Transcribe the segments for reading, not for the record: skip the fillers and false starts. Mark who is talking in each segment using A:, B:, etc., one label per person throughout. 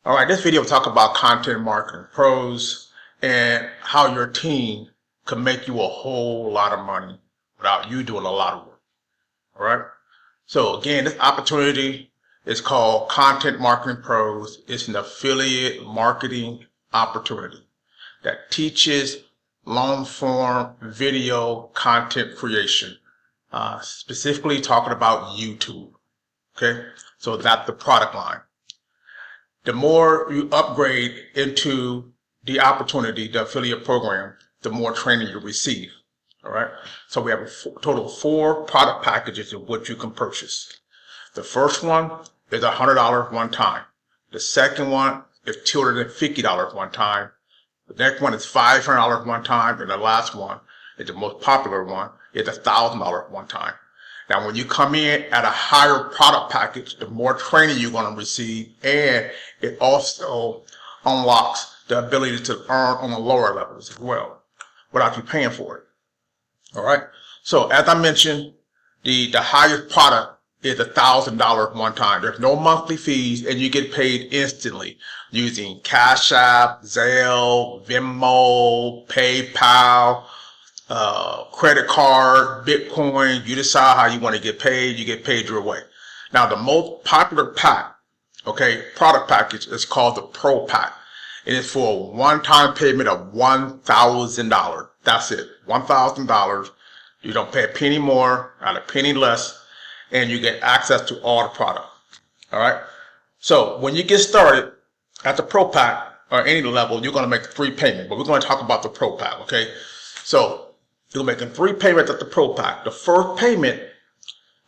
A: All right, this video will talk about content marketing pros and how your team can make you a whole lot of money without you doing a lot of work. All right. So again, this opportunity is called Content Marketing Pros. It's an affiliate marketing opportunity that teaches long form video content creation, specifically talking about YouTube. Okay. So that's the product line. The more you upgrade into the opportunity, the affiliate program, the more training you receive. All right. So we have a total of 4 product packages of what you can purchase. The first one is $100 one time. The second one is $250 one time. The next one is $500 one time. And the last one is the most popular one, is $1,000 one time. Now, when you come in at a higher product package, the more training you're going to receive, and it also unlocks the ability to earn on the lower levels as well without you paying for it. All right. So as I mentioned, the highest product is $1,000 one time. There's no monthly fees, and you get paid instantly using Cash App, Zelle, Venmo, PayPal, credit card, Bitcoin. You decide how you want to get paid. You get paid your way. Now, the most popular pack, product package is called the Pro Pack. It is for a one-time payment of $1,000. That's it, $1,000. You don't pay a penny more, not a penny less, and you get access to all the product. All right. So when you get started at the Pro Pack or any level, you're going to make 3 payments, but we're going to talk about the Pro Pack. Okay. So you're making 3 payments at the Pro Pack. The first payment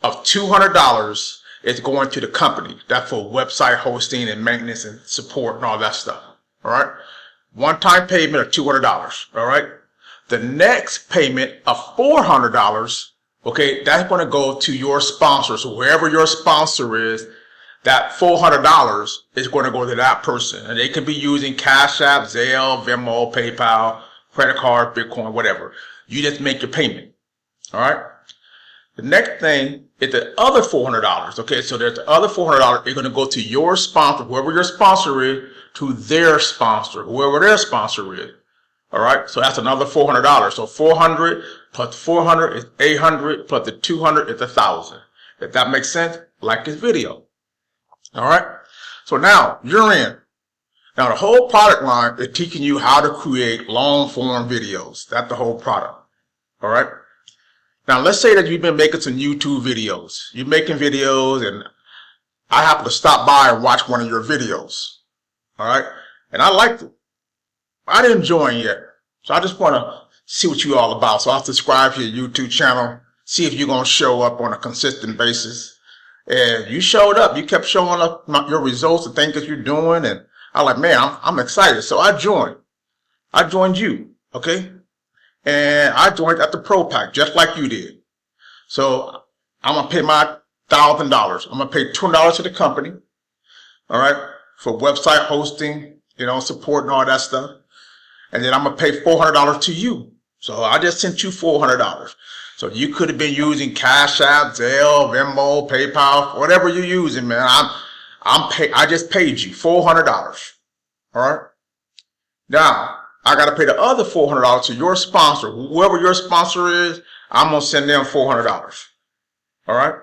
A: of $200 is going to the company. That's for website hosting and maintenance and support and all that stuff. All right. One-time payment of $200. All right. The next payment of $400, that's going to go to your sponsor. So wherever your sponsor is, that $400 is going to go to that person. And they could be using Cash App, Zelle, Venmo, PayPal, credit card, Bitcoin, whatever. You just make your payment. All right. The next thing is the other $400. Okay. So there's the other $400. It's going to go to your sponsor, whoever your sponsor is, to their sponsor, whoever their sponsor is. All right. So that's another $400. So 400 plus 400 is 800 plus the 200 is 1,000. If that makes sense, like this video. All right. So now you're in. Now the whole product line is teaching you how to create long form videos. That's the whole product. All right. Now let's say that you've been making some YouTube videos. You're making videos and I happen to stop by and watch one of your videos. All right. And I liked it. I didn't join yet. So I just want to see what you're all about. So I'll subscribe to your YouTube channel, see if you're going to show up on a consistent basis. And you showed up. You kept showing up your results, the things that you're doing. And I'm like, man, I'm excited. So I joined. I joined you. Okay. And I joined at the Pro Pack, just like you did. So I'm going to pay my $1,000. I'm going to pay $200 to the company. All right. For website hosting, support and all that stuff. And then I'm going to pay $400 to you. So I just sent you $400. So you could have been using Cash App, Zelle, Venmo, PayPal, whatever you're using, man. I just paid you $400. All right. Now I got to pay the other $400 to your sponsor. Whoever your sponsor is, I'm going to send them $400. All right.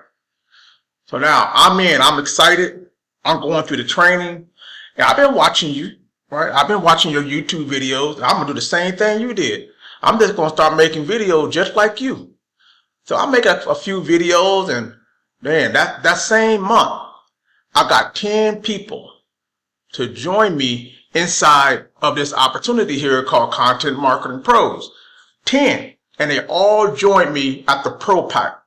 A: So now I'm in. I'm excited. I'm going through the training. And I've been watching you. Right. I've been watching your YouTube videos. I'm going to do the same thing you did. I'm just going to start making videos just like you. So I make a few videos, and man, that same month, I got 10 people to join me inside of this opportunity here called Content Marketing Pros. 10. And they all joined me at the Pro Pack.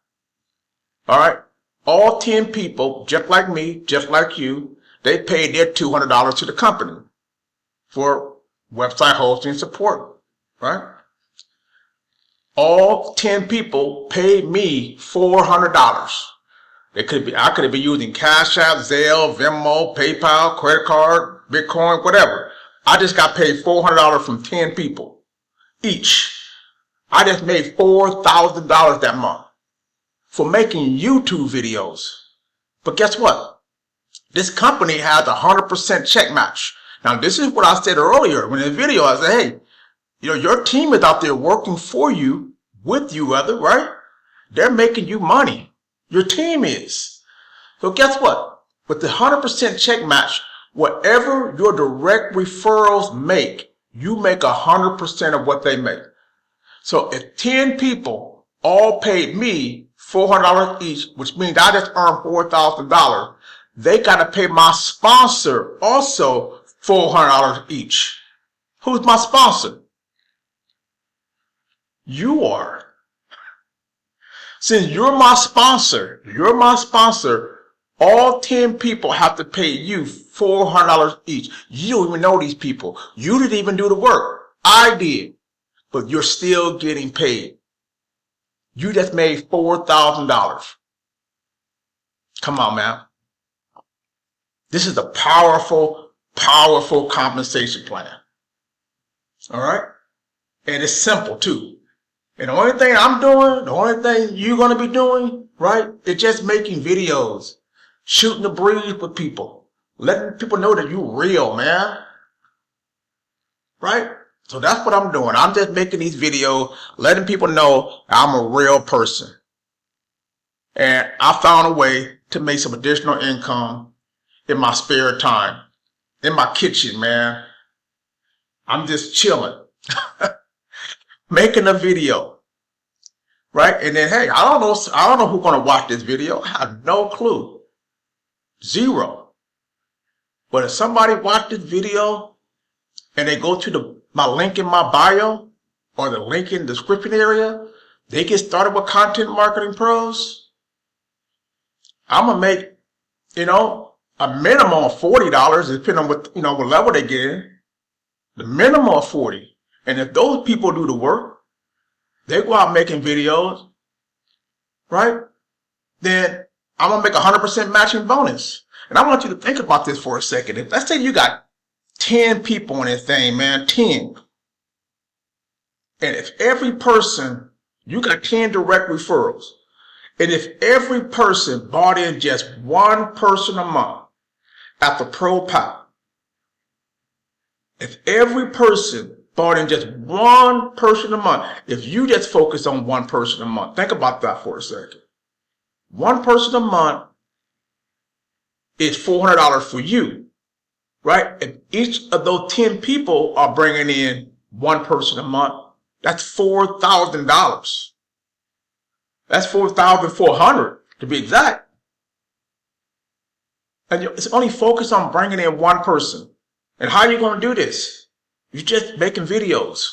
A: All right. All 10 people, just like me, just like you, they paid their $200 to the company for website hosting support. Right. All 10 people paid me $400. I could have been using Cash App, Zelle, Venmo, PayPal, credit card, Bitcoin, whatever. I just got paid $400 from 10 people each. I just made $4,000 that month for making YouTube videos. But guess what? This company has 100% check match. Now, this is what I said earlier in the video. I said, hey, your team is out there working for you, with you, rather, right? They're making you money. Your team is. So guess what? With the 100% check match, whatever your direct referrals make, you make 100% of what they make. So if 10 people all paid me $400 each, which means I just earned $4,000, they got to pay my sponsor also $400 each. Who's my sponsor? You are. Since you're my sponsor, all 10 people have to pay you $400 each. You don't even know these people. You didn't even do the work. I did. But you're still getting paid. You just made $4,000. Come on, man. This is a powerful, powerful compensation plan. All right? And it's simple, too. And the only thing I'm doing, the only thing you're going to be doing, right, is just making videos, shooting the breeze with people, letting people know that you're real, man. Right? So that's what I'm doing. I'm just making these videos, letting people know I'm a real person. And I found a way to make some additional income in my spare time, in my kitchen, man. I'm just chilling, making a video, right? And then, hey, I don't know who's going to watch this video. I have no clue. Zero. But if somebody watched this video and they go to my link in my bio or the link in the description area, they get started with Content Marketing Pros, I'm going to make, a minimum of $40, depending on what level they get in. The minimum of 40. And if those people do the work, they go out making videos, right? Then I'm going to make 100% matching bonus. And I want you to think about this for a second. If let's say you got 10 people in this thing, man, 10. And if every person, you got 10 direct referrals. And if every person bought in just one person a month at the Pro Pal, if every person bought in just one person a month, if you just focus on one person a month, think about that for a second. One person a month is $400 for you, right? If each of those 10 people are bringing in one person a month, that's $4,000. That's $4,400 to be exact. And it's only focused on bringing in one person. And how are you going to do this? You're just making videos.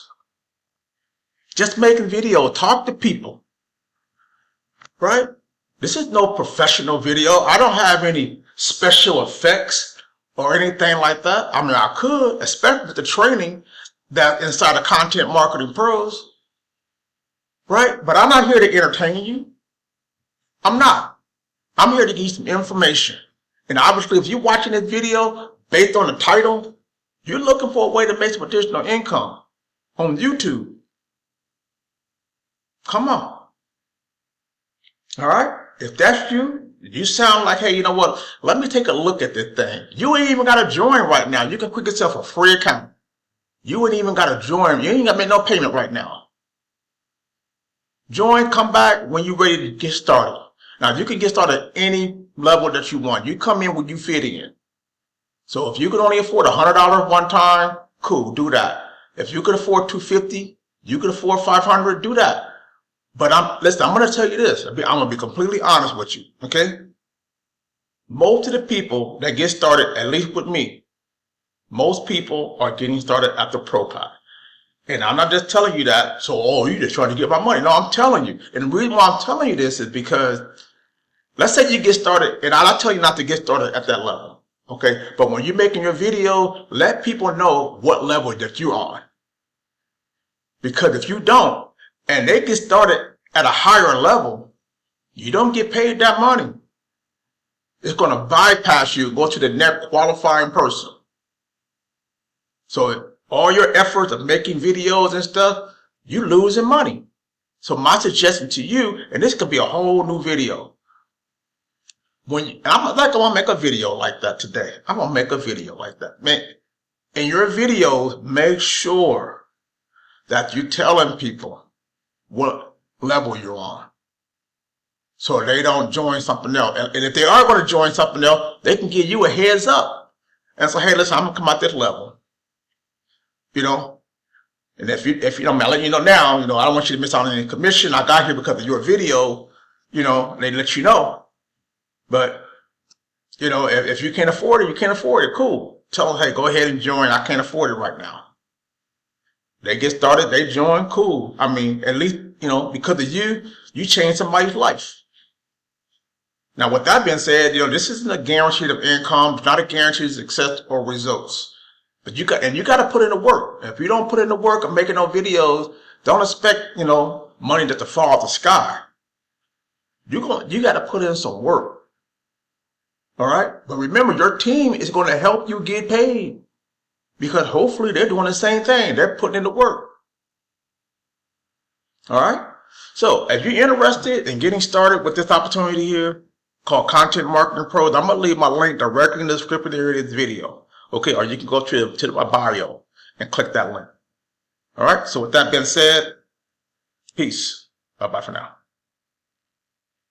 A: Just making videos. Talk to people. Right? This is no professional video. I don't have any special effects or anything like that. I mean, I could, especially with the training that inside of Content Marketing Pros. Right? But I'm not here to entertain you. I'm not. I'm here to give you some information. And obviously, if you're watching this video based on the title, you're looking for a way to make some additional income on YouTube. Come on. All right? If that's you, you sound like, hey, you know what? Let me take a look at this thing. You ain't even got to join right now. You can quick yourself a free account. You ain't even got to join. You ain't got to make no payment right now. Join, come back when you're ready to get started. Now, you can get started at any level that you want. You come in when you fit in. So if you can only afford $100 one time, cool, do that. If you can afford $250, you can afford $500, do that. But listen, I'm going to tell you this. I'm going to be completely honest with you, okay? Most of the people that get started, at least with me, most people are getting started at the Pro Pal. And I'm not just telling you that, so, you're just trying to get my money. No, I'm telling you. And the reason why I'm telling you this is because, let's say you get started, and I'll tell you not to get started at that level, okay? But when you're making your video, let people know what level that you're on. Because if you don't, and they get started at a higher level, you don't get paid that money. It's going to bypass you, go to the next qualifying person. So all your efforts of making videos and stuff, you're losing money. So my suggestion to you, and this could be a whole new video, and I'm gonna make a video like that today. I'm gonna make a video like that, man. In your videos, make sure that you're telling people what level you're on, so they don't join something else. And if they are going to join something else, they can give you a heads up and say, "Hey, listen, I'm gonna come out this level," you know. And if you don't, I'm letting you know now, I don't want you to miss out on any commission. I got here because of your video, and they let you know. But if you can't afford it, you can't afford it. Cool. Tell them, hey, go ahead and join. I can't afford it right now. They get started, they join, cool. I mean, at least, because of you changed somebody's life. Now, with that being said, this isn't a guarantee of income. It's not a guarantee of success or results. But you got to put in the work. If you don't put in the work of making no videos, don't expect, money to fall out the sky. You got to put in some work. All right? But remember, your team is going to help you get paid, because hopefully they're doing the same thing. They're putting in the work. All right? So if you're interested in getting started with this opportunity here called Content Marketing Pros, I'm going to leave my link directly in the description area of this video. Okay, or you can go to my bio and click that link. All right, so with that being said, peace. Bye-bye for now.